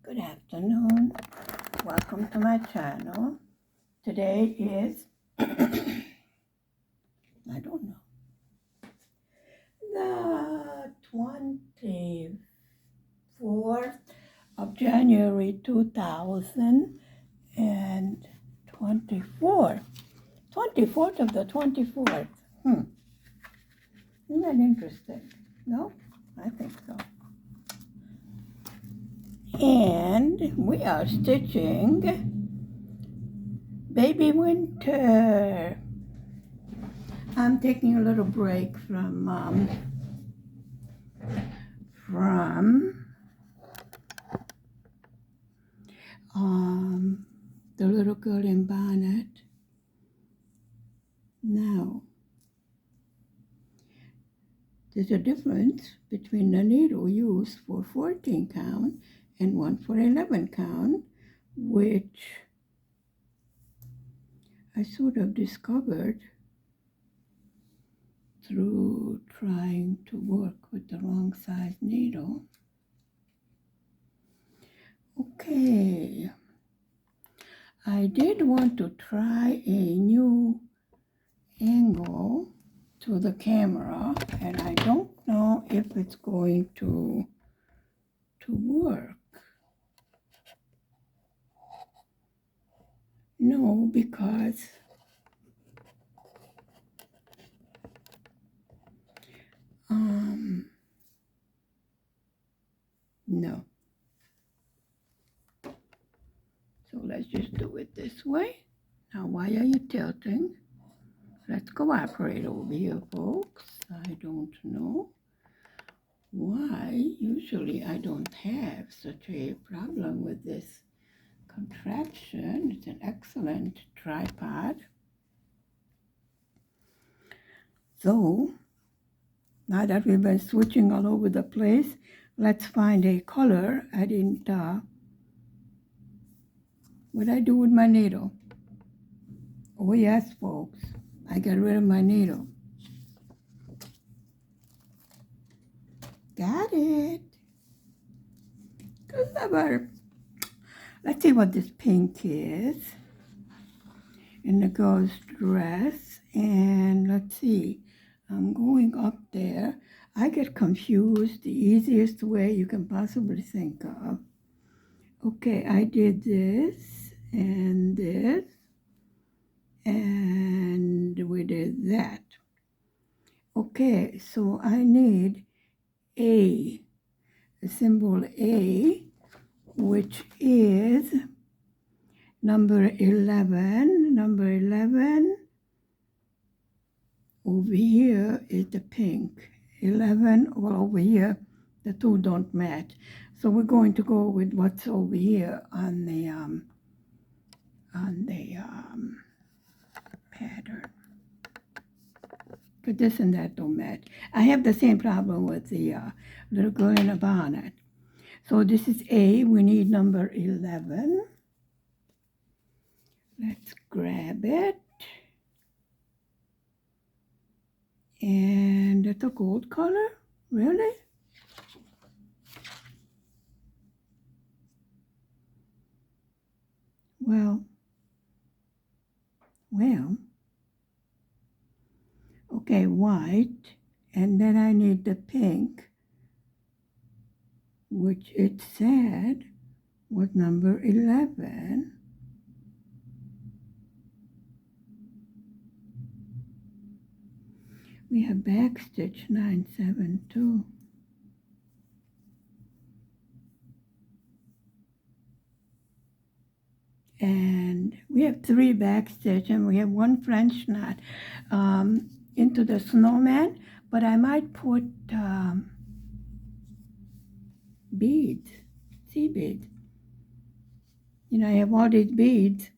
Good afternoon. Welcome to my channel. Today is, I don't know, the 24th of January 2024. 24th of the 24th. Isn't that interesting? No? I think so. And we are stitching Baby Winter. I'm taking a little break from the little girl in bonnet. Now, there's a difference between the needle used for 14 count and one for 11 count, which I sort of discovered through trying to work with the wrong size needle. Okay, I did want to try a new angle to the camera, and I don't know if it's going to work. No, because no. So let's just do it this way. Now, why are you tilting? Let's cooperate over here, folks. I don't know why. Usually I don't have such a problem with this contraption. It's an excellent tripod. So, now that we've been switching all over the place, let's find a color. I didn't, what'd I do with my needle? Oh yes, folks, I got rid of my needle. Got it. Clever. Let's see what this pink is in the girl's dress. And let's see, I'm going up there. I get confused the easiest way you can possibly think of. Okay, I did this and this, and we did that. Okay, so I need A, the symbol A, which is number 11. Number 11 over here is the pink. 11, well, over here, the two don't match. So we're going to go with what's over here on the pattern. But this and that don't match. I have the same problem with the little girl in a bonnet. So this is A. We need number 11. Let's grab it. And it's a gold color? Really? Well. Okay, white. And then I need the pink, which it said was number 11. We have backstitch 972. And we have 3 backstitch, and we have 1 French knot into the snowman, but I might put beads, sea beads. You know, I have all these beads,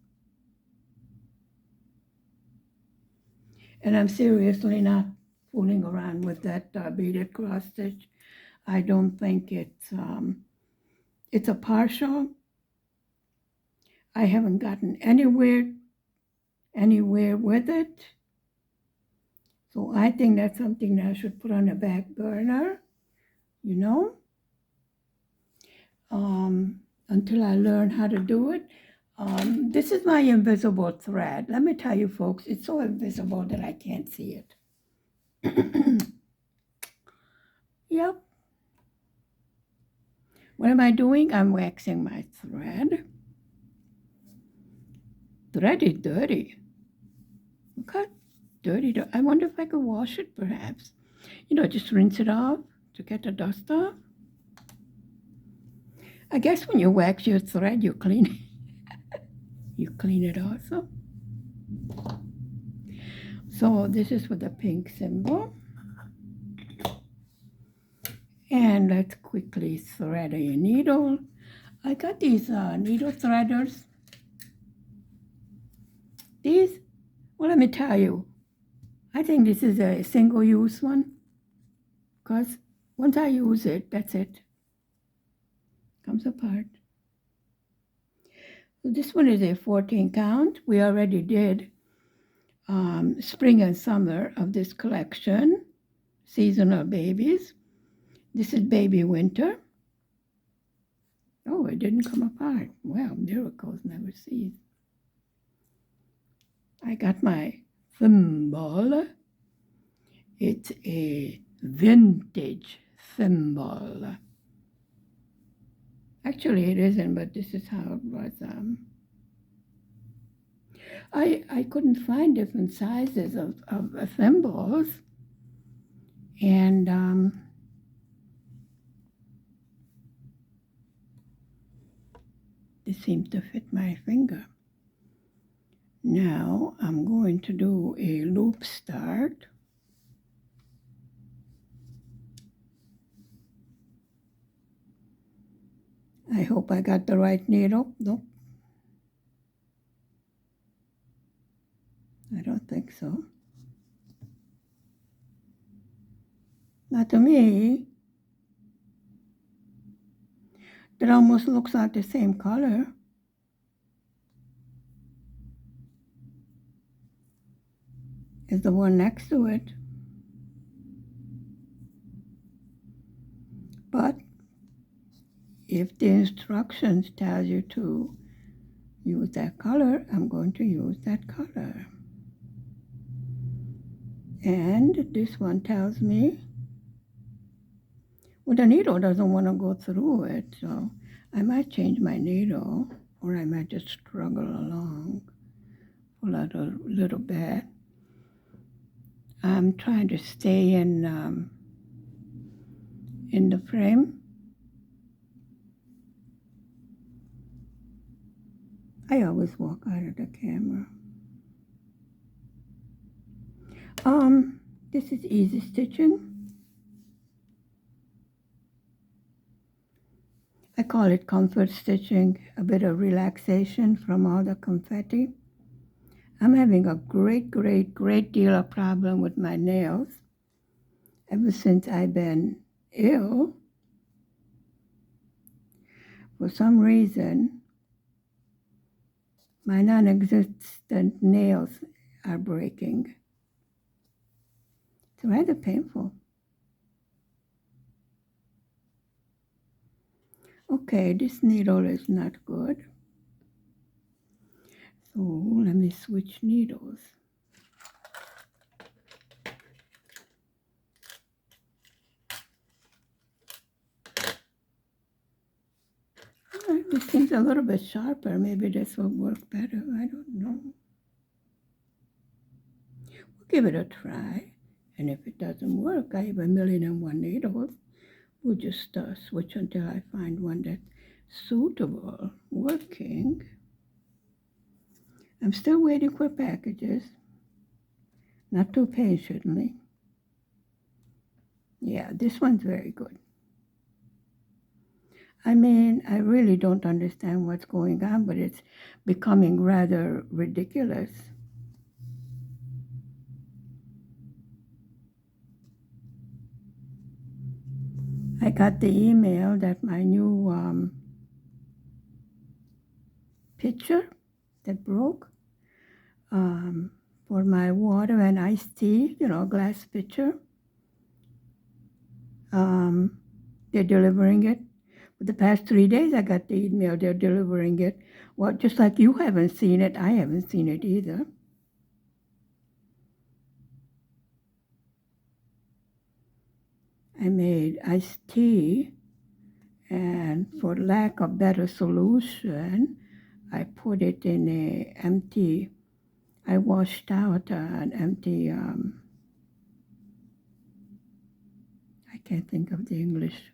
and I'm seriously not fooling around with that beaded cross stitch. I don't think it's a partial. I haven't gotten anywhere with it. So I think that's something that I should put on the back burner, you know. until I learn how to do it. This is my invisible thread. Let me tell you, folks, it's so invisible that I can't see it. Yep. What am I doing? I'm waxing my thread. Thread is dirty. Okay, dirty. I wonder if I could wash it, perhaps. Just rinse it off to get the dust off. I guess when you wax your thread, you clean it. You clean it also. So this is with the pink symbol. And let's quickly thread a needle. I got these needle threaders. These, well, let me tell you, I think this is a single-use one, because once I use it, that's it. Comes apart. So this one is a 14 count. We already did spring and summer of this collection, seasonal babies. This is baby winter. Oh, it didn't come apart. Well, miracles never cease. I got my thimble. It's a vintage thimble. Actually, it isn't, but this is how it was. I couldn't find different sizes of thimbles, and this seems to fit my finger. Now I'm going to do a loop start. I hope I got the right needle. Nope. I don't think so. Not to me. It almost looks like the same color. As the one next to it. But if the instructions tell you to use that color, I'm going to use that color. And this one tells me, well, the needle doesn't want to go through it, so I might change my needle, or I might just struggle along for a little bit. I'm trying to stay in the frame. I always walk out of the camera. This is easy stitching. I call it comfort stitching, a bit of relaxation from all the confetti. I'm having a great deal of problem with my nails ever since I've been ill. For some reason, my non-existent nails are breaking. It's rather painful. Okay, this needle is not good. So let me switch needles. This seems a little bit sharper. Maybe this will work better. I don't know. We'll give it a try. And if it doesn't work, I have 1,000,001 needles. We'll just switch until I find one that's suitable, working. I'm still waiting for packages. Not too patiently. Yeah, this one's very good. I mean, I really don't understand what's going on, but it's becoming rather ridiculous. I got the email that my new pitcher that broke for my water and iced tea, glass pitcher. They're delivering it, For the past 3 days, I got the email they're delivering it. Well, just like you haven't seen it, I haven't seen it either. I made iced tea, and for lack of better solution, I put it in a empty. I washed out an empty. I can't think of the English.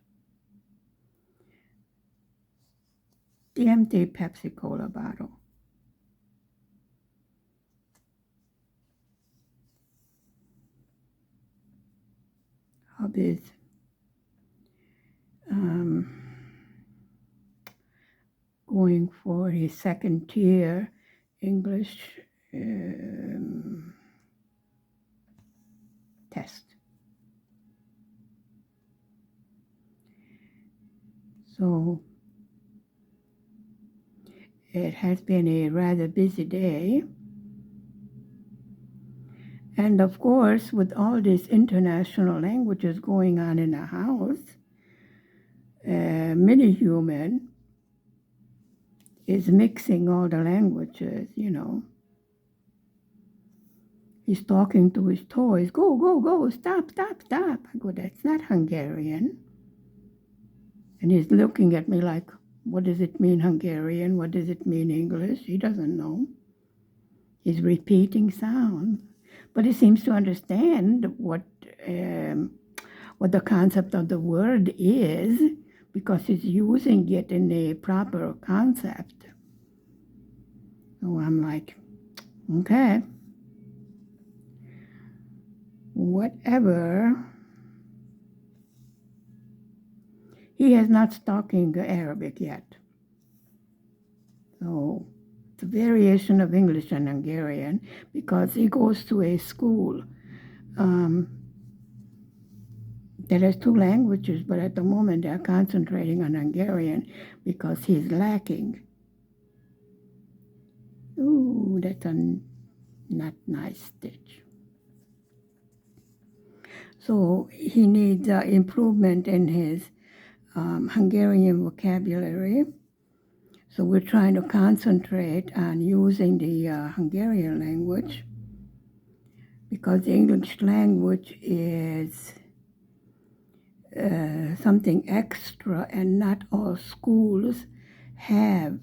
The empty Pepsi Cola bottle. Hubby's going for his second tier English test. So it has been a rather busy day. And of course, with all these international languages going on in the house, mini human is mixing all the languages, you know. He's talking to his toys. Go, go, go, stop, stop, stop. I go, that's not Hungarian. And he's looking at me like, what does it mean Hungarian? What does it mean English? He doesn't know. He's repeating sounds. But he seems to understand what the concept of the word is because he's using it in a proper concept. So I'm like, okay, whatever. He has not spoken Arabic yet. So it's a variation of English and Hungarian because he goes to a school that has two languages, but at the moment they're concentrating on Hungarian because he's lacking. Ooh, that's a not nice stitch. So he needs improvement in his Hungarian vocabulary. So we're trying to concentrate on using the Hungarian language because the English language is something extra, and not all schools have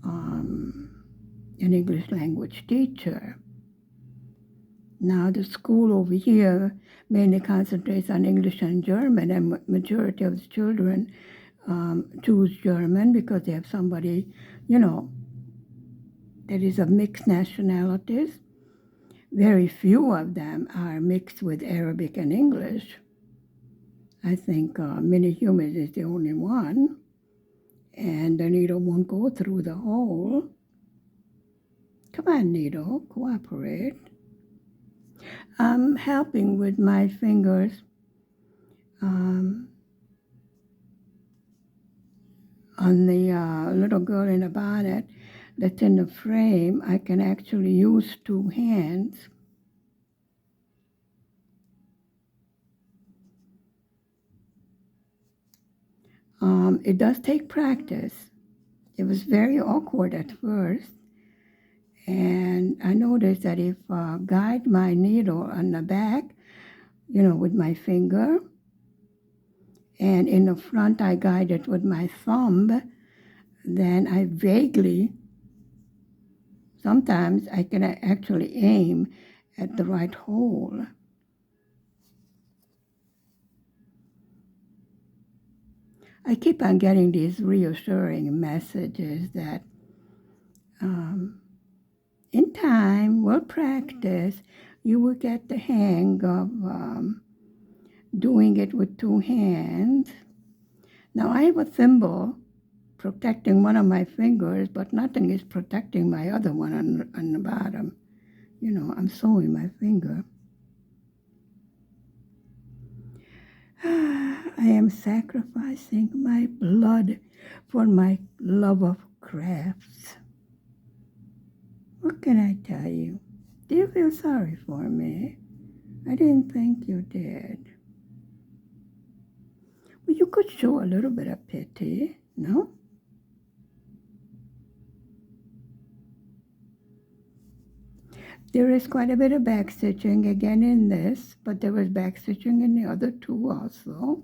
an English language teacher. Now the school over here mainly concentrates on English and German, and majority of the children choose German because they have somebody, you know, that is of mixed nationalities. Very few of them are mixed with Arabic and English. I think Mini Humans is the only one, and the needle won't go through the hole. Come on, needle, cooperate. I'm helping with my fingers. On the little girl in the bonnet that's in the frame, I can actually use two hands. It does take practice. It was very awkward at first. And I noticed that if I guide my needle on the back, you know, with my finger, and in the front I guide it with my thumb, then I vaguely, sometimes I can actually aim at the right hole. I keep on getting these reassuring messages that in time, we'll practice, you will get the hang of doing it with two hands. Now I have a thimble protecting one of my fingers, but nothing is protecting my other one on the bottom. You know, I'm sewing my finger. I am sacrificing my blood for my love of crafts. What can I tell you? Do you feel sorry for me? I didn't think you did. You could show a little bit of pity, no? There is quite a bit of backstitching again in this, but there was backstitching in the other two also.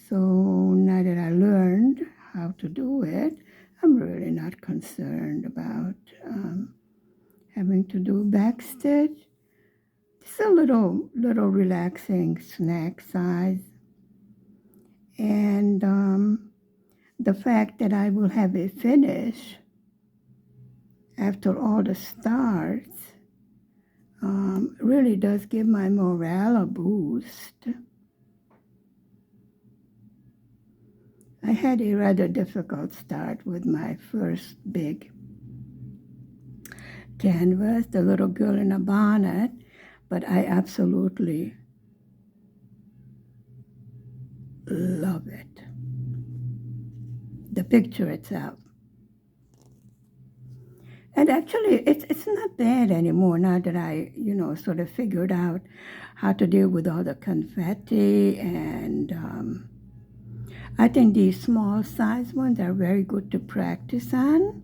So now that I learned how to do it, I'm really not concerned about having to do backstitch. It's a little relaxing snack size. And the fact that I will have a finish after all the starts really does give my morale a boost. I had a rather difficult start with my first big canvas, the little girl in a bonnet, but I absolutely love it. The picture itself. And actually, it's not bad anymore now that I, sort of figured out how to deal with all the confetti. And I think these small size ones are very good to practice on.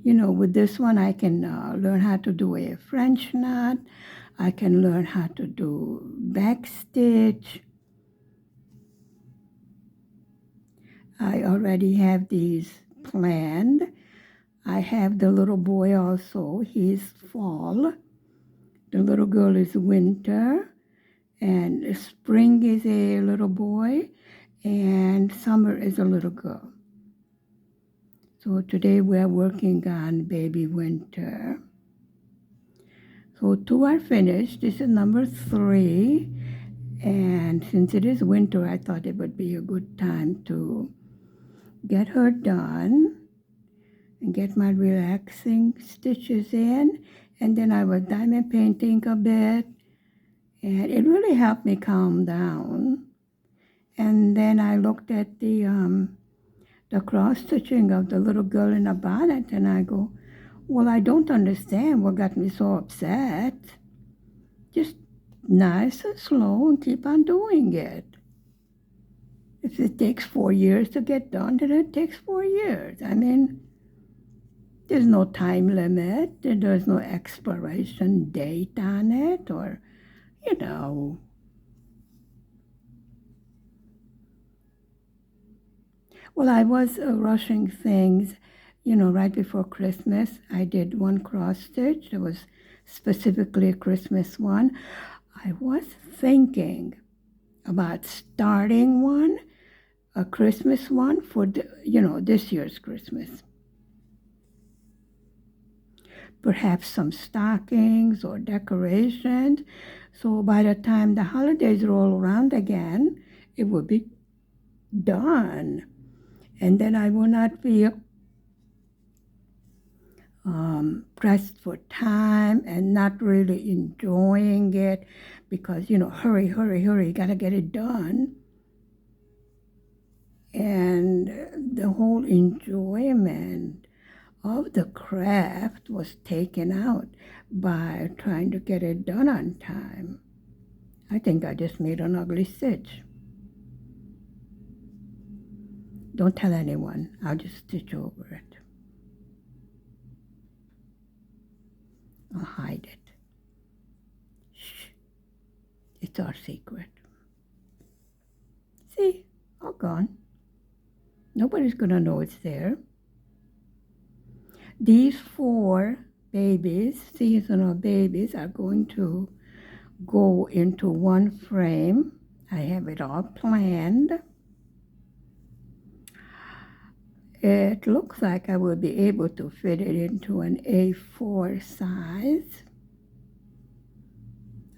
With this one, I can learn how to do a French knot. I can learn how to do backstitch. I already have these planned. I have the little boy also. He's fall. The little girl is winter. And spring is a little boy. And summer is a little girl. So today we're working on baby winter. So two are finished. This is number 3. And since it is winter, I thought it would be a good time to get her done and get my relaxing stitches in. And then I was diamond painting a bit, and it really helped me calm down. And then I looked at the cross-stitching of the little girl in a bonnet, and I go, well, I don't understand what got me so upset. Just nice and slow and keep on doing it. If it takes 4 years to get done, then it takes 4 years. I mean, there's no time limit. There's no expiration date on it, or, Well, I was rushing things, right before Christmas. I did one cross stitch. It was specifically a Christmas one. I was thinking about starting one, a Christmas one for, this year's Christmas. Perhaps some stockings or decorations. So by the time the holidays roll around again, it will be done. And then I will not feel pressed for time and not really enjoying it because, hurry, hurry, hurry, you got to get it done. And the whole enjoyment of the craft was taken out by trying to get it done on time. I think I just made an ugly stitch. Don't tell anyone. I'll just stitch over it. I'll hide it. Shh. It's our secret. See? All gone. Nobody's going to know it's there. These 4 babies, seasonal babies, are going to go into one frame. I have it all planned. It looks like I will be able to fit it into an A4 size.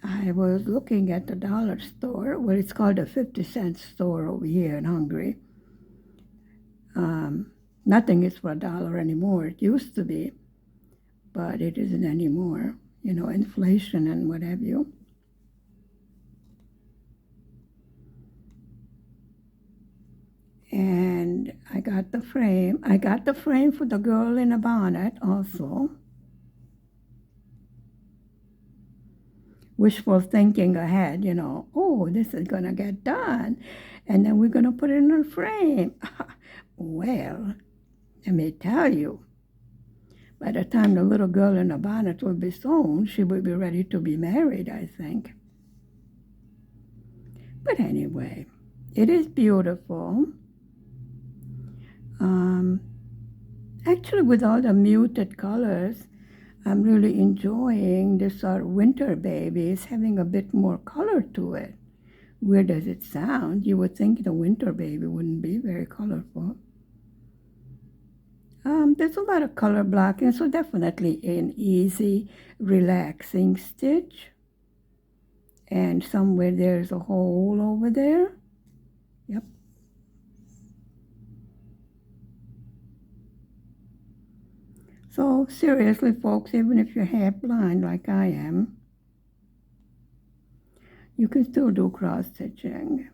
I was looking at the dollar store. Well, it's called a 50-cent store over here in Hungary. Nothing is for $1 anymore. It used to be, but it isn't anymore. Inflation and what have you. And I got the frame. I got the frame for the girl in a bonnet also. wishful thinking ahead, oh, this is going to get done, and then we're going to put it in a frame. Well, let me tell you, by the time the little girl in the bonnet will be sewn, she will be ready to be married, I think. But anyway, it is beautiful. Actually, with all the muted colors, I'm really enjoying this winter baby. It's having a bit more color to it. Weird as it sounds, you would think the winter baby wouldn't be very colorful. There's a lot of color blocking, so definitely an easy, relaxing stitch. And somewhere there's a hole over there. Yep. So seriously, folks, even if you're half blind like I am, you can still do cross stitching.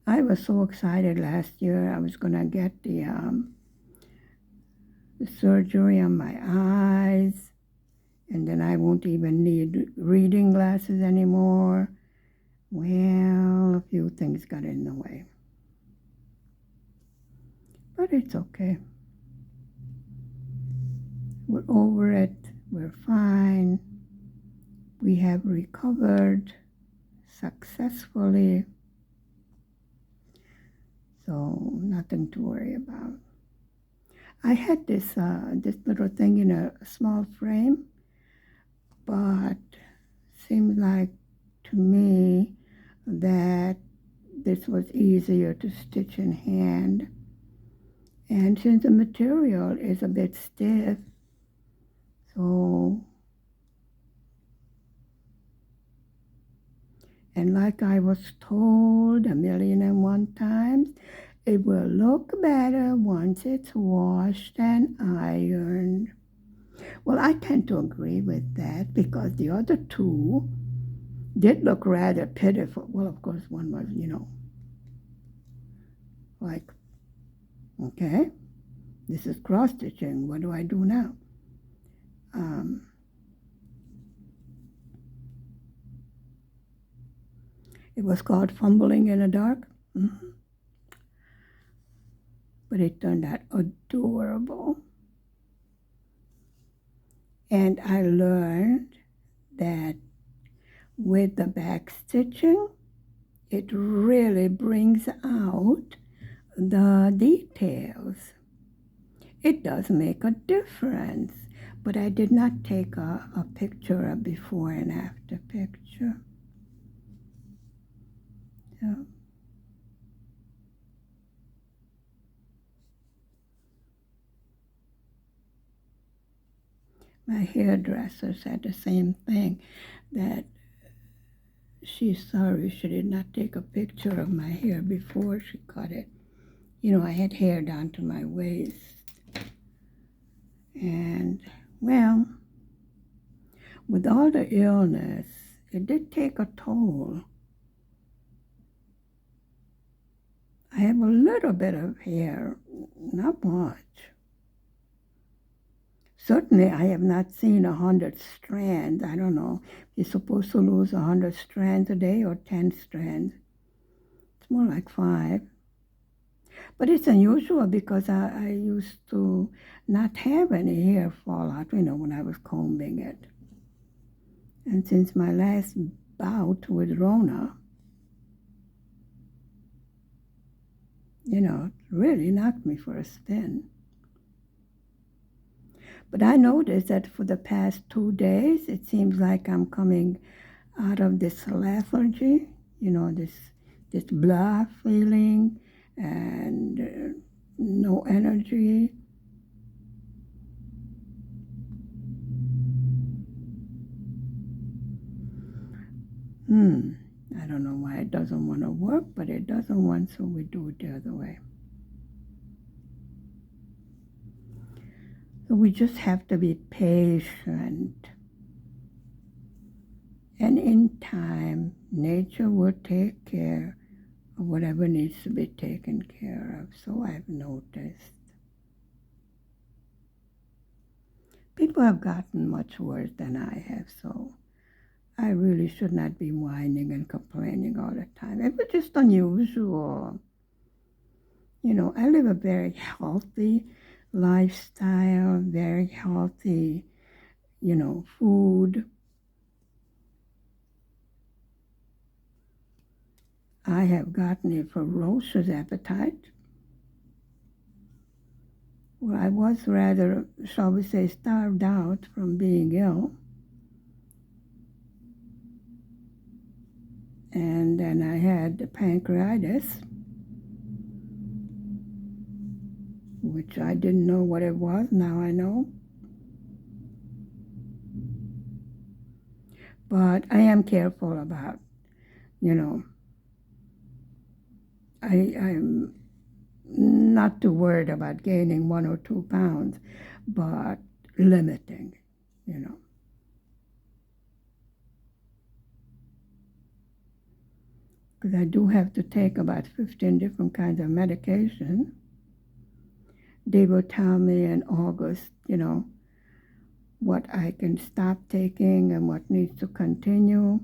I was so excited last year I was going to get the surgery on my eyes, and then I won't even need reading glasses anymore. Well, a few things got in the way. But it's okay. We're over it. We're fine. We have recovered successfully. So nothing to worry about. I had this little thing in a small frame, but seems like to me that this was easier to stitch in hand. And since the material is a bit stiff, so, and like I was told 1,000,001 times, it will look better once it's washed and ironed. Well, I tend to agree with that because the other two did look rather pitiful. Well, of course, one was, like, okay, this is cross-stitching. What do I do now? It was called Fumbling in the Dark. But it turned out adorable. And I learned that with the back stitching, it really brings out the details. It does make a difference, but I did not take a picture, a before and after picture. So, my hairdresser said the same thing, that she's sorry she did not take a picture of my hair before she cut it. I had hair down to my waist. And, well, with all the illness, it did take a toll. I have a little bit of hair, not much. Certainly, I have not seen 100 strands. I don't know. You're supposed to lose 100 strands a day or 10 strands. It's more like 5. But it's unusual because I used to not have any hair fall out, when I was combing it. And since my last bout with Rona, it really knocked me for a spin. But I noticed that for the past 2 days, it seems like I'm coming out of this lethargy, this blah feeling and no energy. I don't know why it doesn't want to work, but it doesn't want, so we do it the other way. So we just have to be patient. And in time, nature will take care of whatever needs to be taken care of. So I've noticed. people have gotten much worse than I have, so I really should not be whining and complaining all the time. It was just unusual. You know, I live a very healthy lifestyle, very healthy, food. I have gotten a ferocious appetite. Well, I was rather, shall we say, starved out from being ill. And then I had pancreatitis, which I didn't know what it was. Now I know. But I am careful about, you know, I'm not too worried about gaining 1 or 2 pounds, but limiting, you know. Because I do have to take about 15 different kinds of medication. They will tell me in August, what I can stop taking and what needs to continue.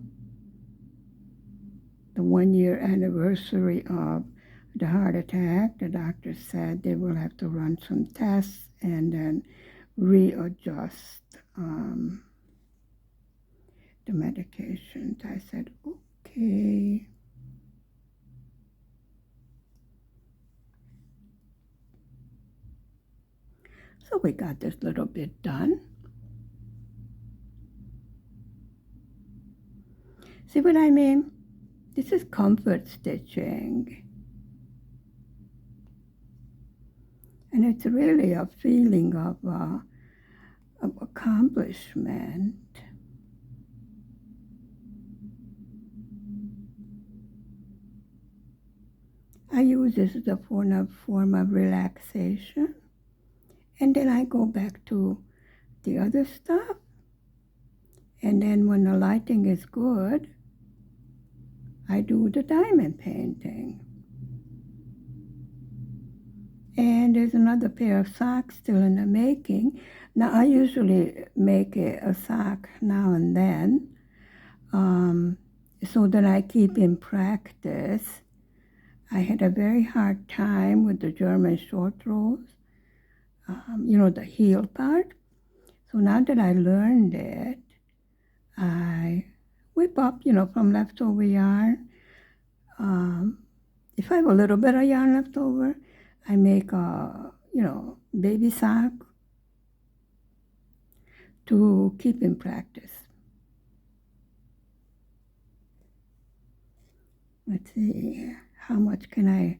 The 1 year anniversary of the heart attack, the doctor said they will have to run some tests and then readjust the medications. I said, okay. So we got this little bit done. See what I mean? This is comfort stitching. And it's really a feeling of accomplishment. I use this as a form of relaxation. And then I go back to the other stuff. And then when the lighting is good, I do the diamond painting. And there's another pair of socks still in the making. Now, I usually make a sock now and then so that I keep in practice. I had a very hard time with the German short rows, the heel part. So now that I learned it, I whip up, from leftover yarn. If I have a little bit of yarn left over, I make a, baby sock to keep in practice. Let's see, how much can I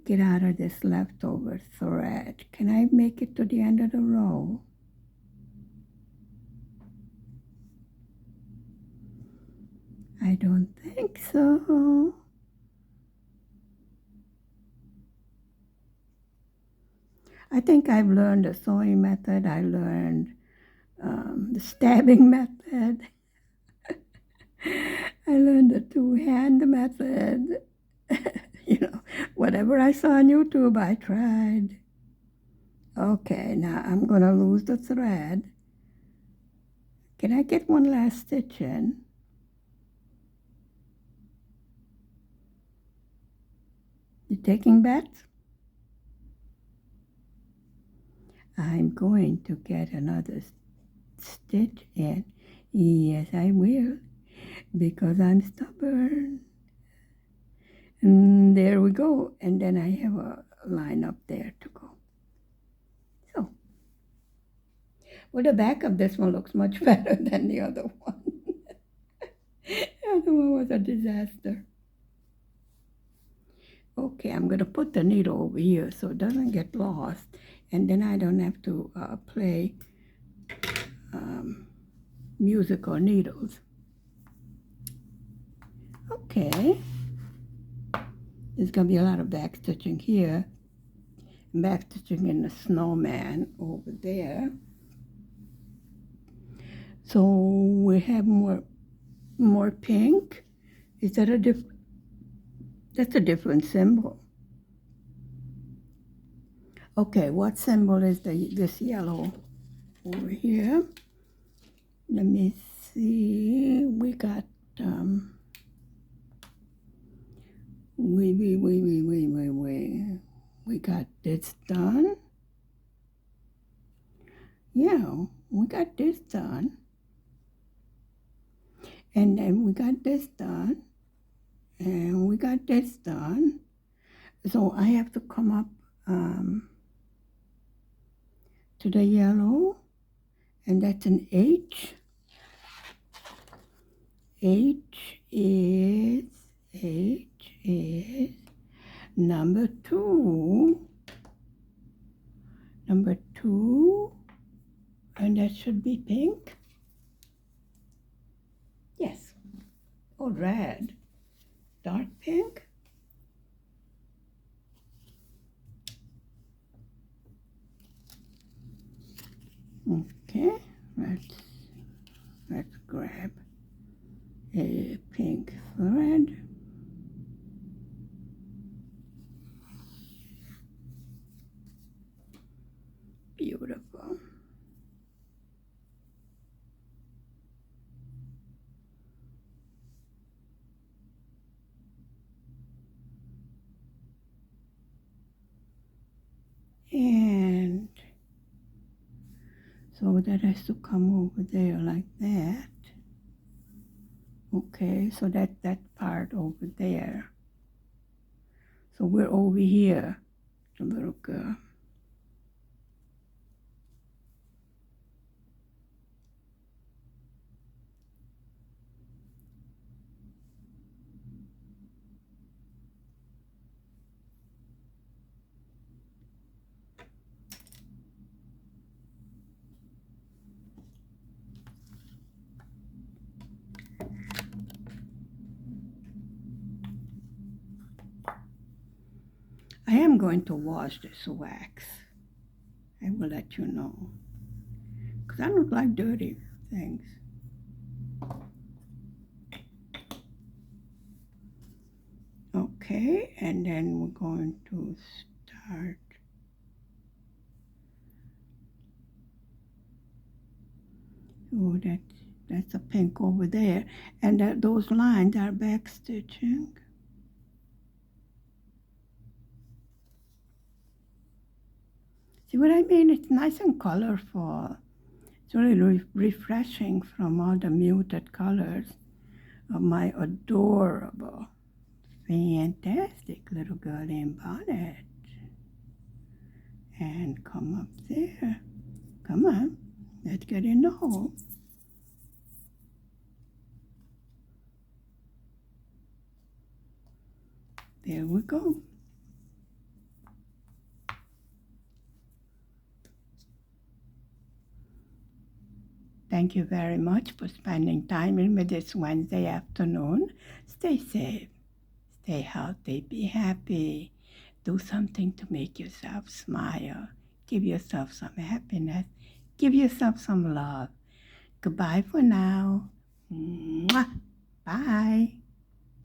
get out of this leftover thread? Can I make it to the end of the row? I don't think so. I think I've learned the sewing method. I learned the stabbing method. I learned the two-hand method. Whatever I saw on YouTube, I tried. Okay, now I'm going to lose the thread. Can I get one last stitch in? You taking bets? I'm going to get another stitch in. Yes, I will, because I'm stubborn. And there we go. And then I have a line up there to go. So, well, the back of this one looks much better than the other one. The other one was a disaster. Okay, I'm going to put the needle over here so it doesn't get lost. And then I don't have to play musical needles. Okay. There's going to be a lot of back stitching here. And back stitching in the snowman over there. So we have more pink. Is that that's a different symbol. Okay, what symbol is this yellow over here. Let me see. We got we got this done. Yeah, we got this done. And then we got this done. And we got this done. So I have to come up to the yellow, and that's an H. H is number 2. Number 2, and that should be pink. Yes. Oh, red. Dark pink. Okay, let's grab a pink thread. Beautiful. And so that has to come over there like that. Okay, so that part over there. So we're over here, the little girl. I am going to wash this wax. I will let you know, because I don't like dirty things. Okay, and then we're going to start. Oh, that's a pink over there, and those lines are back stitching. See what I mean? It's nice and colorful. It's really refreshing from all the muted colors of my adorable, fantastic little girl in bonnet. And come up there. Come on, let's get in the hole. There we go. Thank you very much for spending time with me this Wednesday afternoon. Stay safe, stay healthy, be happy. Do something to make yourself smile. Give yourself some happiness. Give yourself some love. Goodbye for now. Mwah. Bye.